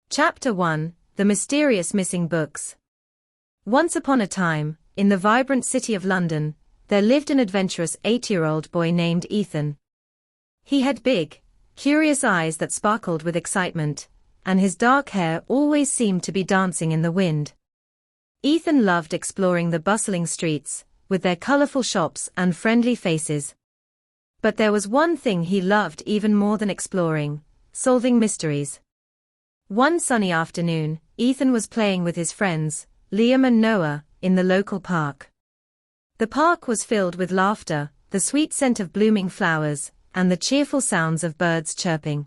Chapter 1: The Mysterious Missing Books. Once upon a time, in the vibrant city of London, there lived an adventurous 8-year-old boy named Ethan. He had big, curious eyes that sparkled with excitement, and his dark hair always seemed to be dancing in the wind. Ethan loved exploring the bustling streets, with their colorful shops and friendly faces. But there was one thing he loved even more than exploring: solving mysteries. One sunny afternoon, Ethan was playing with his friends, Liam and Noah, in the local park. The park was filled with laughter, the sweet scent of blooming flowers, and the cheerful sounds of birds chirping.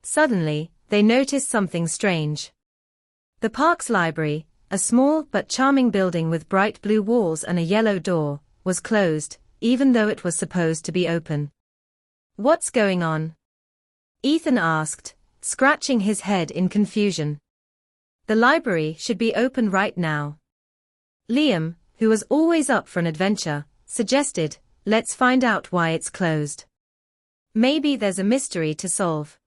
Suddenly, they noticed something strange. The park's library, a small but charming building with bright blue walls and a yellow door, was closed, even though it was supposed to be open. "What's going on?" Ethan asked, scratching his head in confusion. "The library should be open right now." Liam, who was always up for an adventure, suggested, "Let's find out why it's closed. Maybe there's a mystery to solve."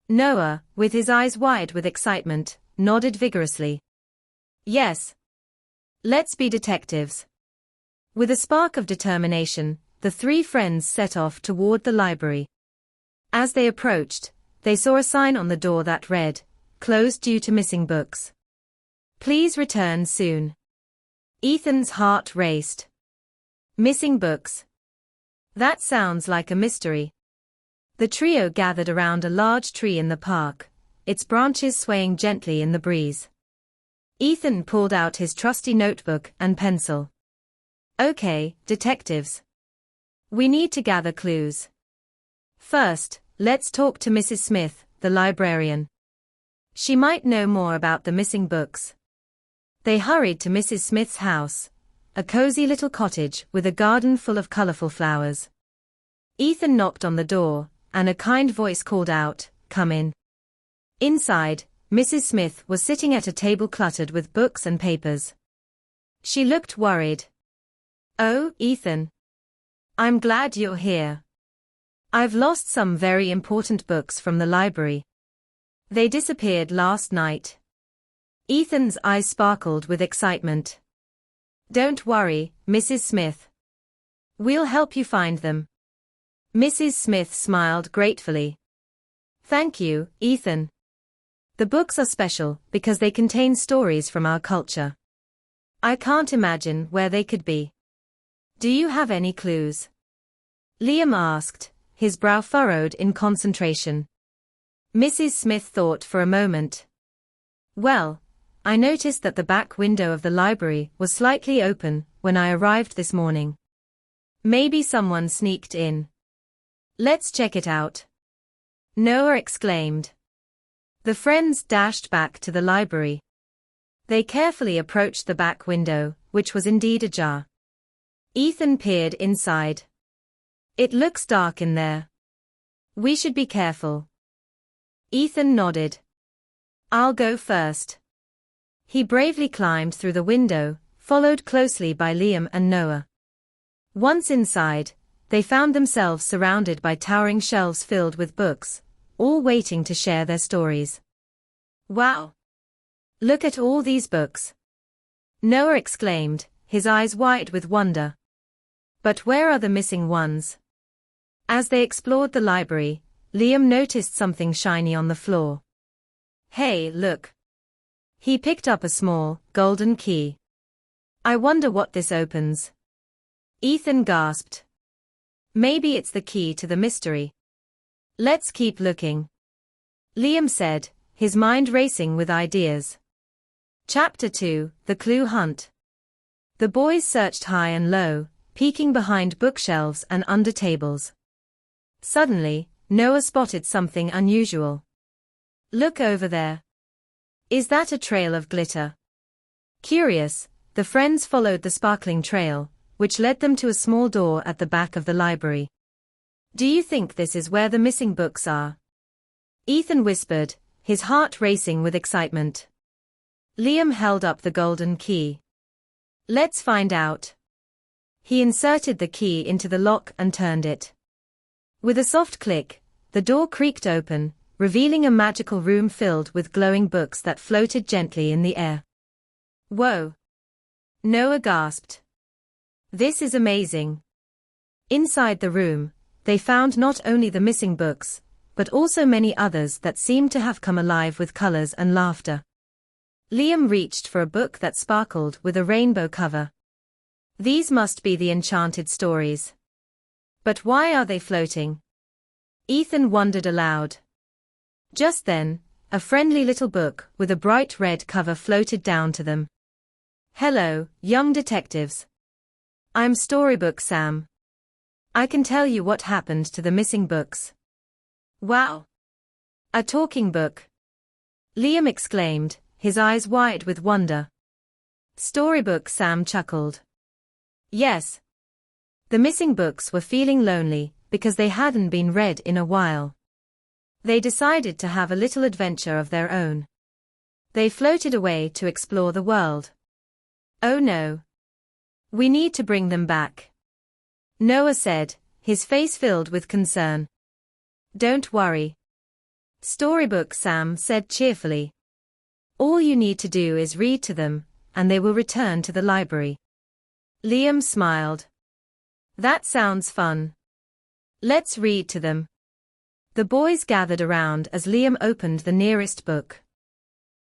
Noah, with his eyes wide with excitement, nodded vigorously. "Yes. Let's be detectives." With a spark of determination, the three friends set off toward the library. As they approached, they saw a sign on the door that read, "Closed due to missing books. Please return soon." Ethan's heart raced. Missing books. That sounds like a mystery. The trio gathered around a large tree in the park, its branches swaying gently in the breeze. Ethan pulled out his trusty notebook and pencil. "Okay, detectives. We need to gather clues. First, let's talk to Mrs. Smith, the librarian. She might know more about the missing books." They hurried to Mrs. Smith's house, a cozy little cottage with a garden full of colorful flowers. Ethan knocked on the door, and a kind voice called out, "Come in." Inside, Mrs. Smith was sitting at a table cluttered with books and papers. She looked worried. "Oh, Ethan. I'm glad you're here. I've lost some very important books from the library. They disappeared last night." Ethan's eyes sparkled with excitement. "Don't worry, Mrs. Smith. We'll help you find them." Mrs. Smith smiled gratefully. "Thank you, Ethan. The books are special because they contain stories from our culture. I can't imagine where they could be. Do you have any clues?" Liam asked, his brow furrowed in concentration. Mrs. Smith thought for a moment. "Well, I noticed that the back window of the library was slightly open when I arrived this morning. Maybe someone sneaked in. Let's check it out." Noah exclaimed. The friends dashed back to the library. They carefully approached the back window, which was indeed ajar. Ethan peered inside. "It looks dark in there. We should be careful." Ethan nodded. "I'll go first." He bravely climbed through the window, followed closely by Liam and Noah. Once inside, they found themselves surrounded by towering shelves filled with books, all waiting to share their stories. "Wow! Look at all these books!" Noah exclaimed, his eyes wide with wonder. "But where are the missing ones?" As they explored the library, Liam noticed something shiny on the floor. "Hey, look." He picked up a small, golden key. "I wonder what this opens." Ethan gasped. "Maybe it's the key to the mystery. Let's keep looking," Liam said, his mind racing with ideas. Chapter 2: The Clue Hunt. The boys searched high and low, peeking behind bookshelves and under tables. Suddenly, Noah spotted something unusual. "Look over there. Is that a trail of glitter?" Curious, the friends followed the sparkling trail, which led them to a small door at the back of the library. "Do you think this is where the missing books are?" Ethan whispered, his heart racing with excitement. Liam held up the golden key. "Let's find out." He inserted the key into the lock and turned it. With a soft click, the door creaked open, revealing a magical room filled with glowing books that floated gently in the air. Whoa! Noah gasped. This is amazing. Inside the room, they found not only the missing books, but also many others that seemed to have come alive with colors and laughter. Liam reached for a book that sparkled with a rainbow cover. These must be the enchanted stories. But why are they floating? Ethan wondered aloud. Just then, a friendly little book with a bright red cover floated down to them. Hello, young detectives. I'm Storybook Sam. I can tell you what happened to the missing books. Wow! A talking book! Liam exclaimed, his eyes wide with wonder. Storybook Sam chuckled. Yes. The missing books were feeling lonely because they hadn't been read in a while. They decided to have a little adventure of their own. They floated away to explore the world. Oh no. We need to bring them back. Noah said, his face filled with concern. Don't worry. Storybook Sam said cheerfully. All you need to do is read to them, and they will return to the library. Liam smiled. That sounds fun. Let's read to them. The boys gathered around as Liam opened the nearest book.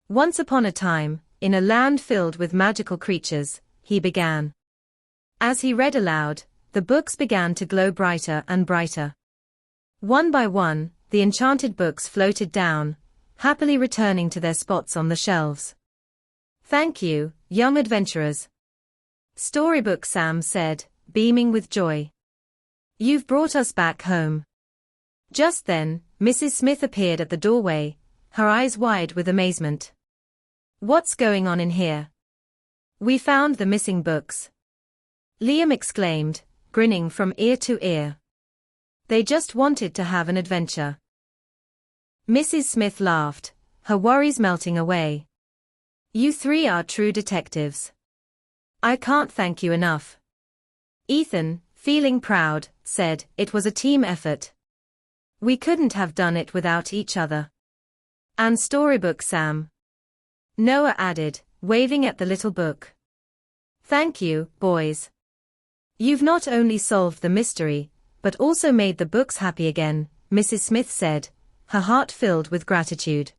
Once upon a time, in a land filled with magical creatures, he began. As he read aloud, the books began to glow brighter and brighter. One by one, the enchanted books floated down, happily returning to their spots on the shelves. Thank you, young adventurers. Storybook Sam said, beaming with joy. You've brought us back home. Just then, Mrs. Smith appeared at the doorway, her eyes wide with amazement. What's going on in here? We found the missing books. Liam exclaimed, grinning from ear to ear. They just wanted to have an adventure. Mrs. Smith laughed, her worries melting away. You three are true detectives. I can't thank you enough. Ethan, feeling proud, said, it was a team effort. We couldn't have done it without each other. And Storybook Sam. Noah added, waving at the little book. Thank you, boys. You've not only solved the mystery, but also made the books happy again, Mrs. Smith said, her heart filled with gratitude.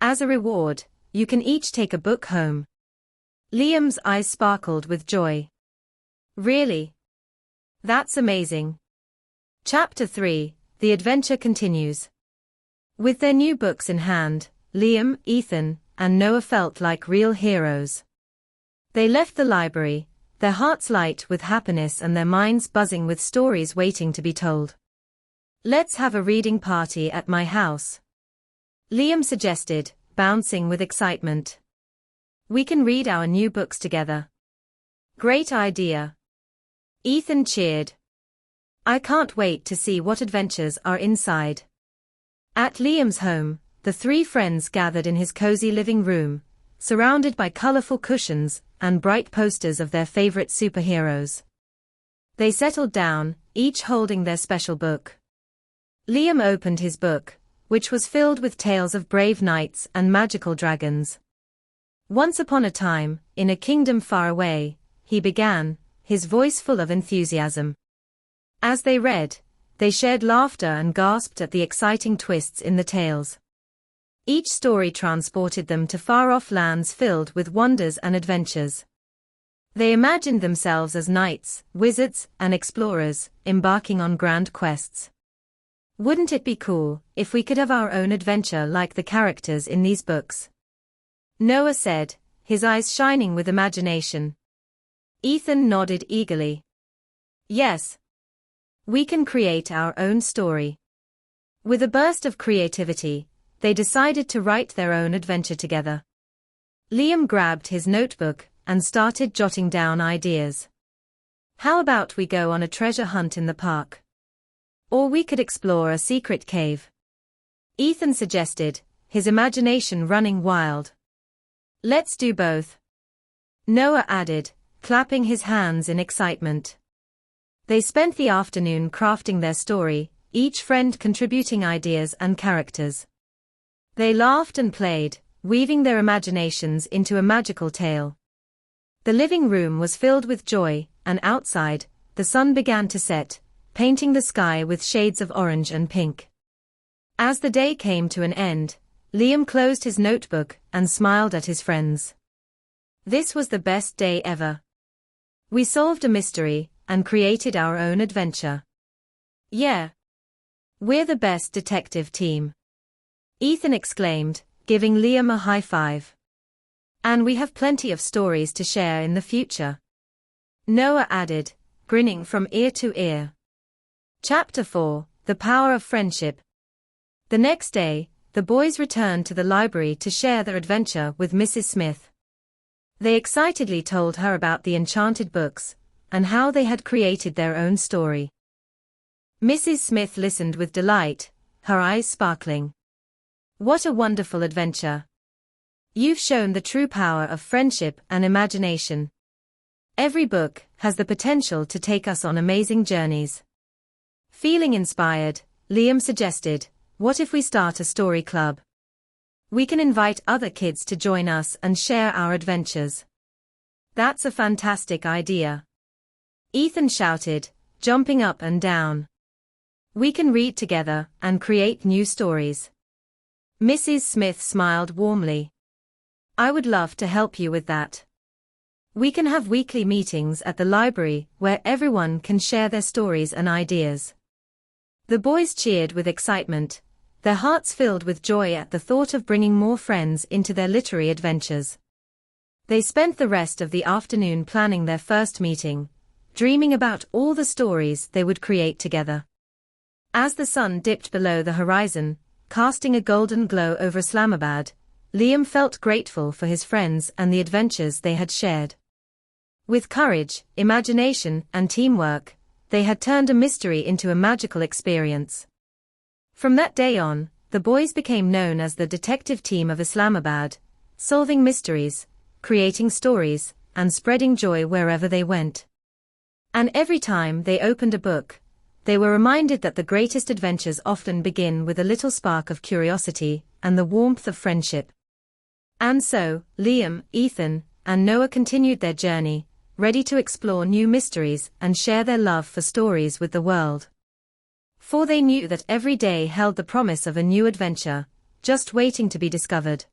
As a reward, you can each take a book home. Liam's eyes sparkled with joy. Really? That's amazing. Chapter 3, The Adventure Continues. With their new books in hand, Liam, Ethan, and Noah felt like real heroes. They left the library, their hearts light with happiness and their minds buzzing with stories waiting to be told. Let's have a reading party at my house. Liam suggested, bouncing with excitement. We can read our new books together. Great idea. Ethan cheered. I can't wait to see what adventures are inside. At Liam's home, the three friends gathered in his cozy living room, surrounded by colorful cushions and bright posters of their favorite superheroes. They settled down, each holding their special book. Liam opened his book, which was filled with tales of brave knights and magical dragons. Once upon a time, in a kingdom far away, he began, his voice full of enthusiasm. As they read, they shared laughter and gasped at the exciting twists in the tales. Each story transported them to far-off lands filled with wonders and adventures. They imagined themselves as knights, wizards, and explorers, embarking on grand quests. Wouldn't it be cool if we could have our own adventure like the characters in these books? Noah said, his eyes shining with imagination. Ethan nodded eagerly. Yes. We can create our own story. With a burst of creativity, they decided to write their own adventure together. Liam grabbed his notebook and started jotting down ideas. How about we go on a treasure hunt in the park? Or we could explore a secret cave. Ethan suggested, his imagination running wild. Let's do both. Noah added, clapping his hands in excitement. They spent the afternoon crafting their story, each friend contributing ideas and characters. They laughed and played, weaving their imaginations into a magical tale. The living room was filled with joy, and outside, the sun began to set, painting the sky with shades of orange and pink. As the day came to an end, Liam closed his notebook and smiled at his friends. This was the best day ever. We solved a mystery and created our own adventure. Yeah. We're the best detective team. Ethan exclaimed, giving Liam a high five. And we have plenty of stories to share in the future. Noah added, grinning from ear to ear. Chapter 4, The Power of Friendship. The next day, the boys returned to the library to share their adventure with Mrs. Smith. They excitedly told her about the enchanted books, and how they had created their own story. Mrs. Smith listened with delight, her eyes sparkling. What a wonderful adventure! You've shown the true power of friendship and imagination. Every book has the potential to take us on amazing journeys. Feeling inspired, Liam suggested, what if we start a story club? We can invite other kids to join us and share our adventures. That's a fantastic idea. Ethan shouted, jumping up and down. We can read together and create new stories. Mrs. Smith smiled warmly. I would love to help you with that. We can have weekly meetings at the library where everyone can share their stories and ideas. The boys cheered with excitement, their hearts filled with joy at the thought of bringing more friends into their literary adventures. They spent the rest of the afternoon planning their first meeting, dreaming about all the stories they would create together. As the sun dipped below the horizon, casting a golden glow over Islamabad, Liam felt grateful for his friends and the adventures they had shared. With courage, imagination, and teamwork, they had turned a mystery into a magical experience. From that day on, the boys became known as the detective team of Islamabad, solving mysteries, creating stories, and spreading joy wherever they went. And every time they opened a book, they were reminded that the greatest adventures often begin with a little spark of curiosity and the warmth of friendship. And so, Liam, Ethan, and Noah continued their journey, ready to explore new mysteries and share their love for stories with the world. For they knew that every day held the promise of a new adventure, just waiting to be discovered.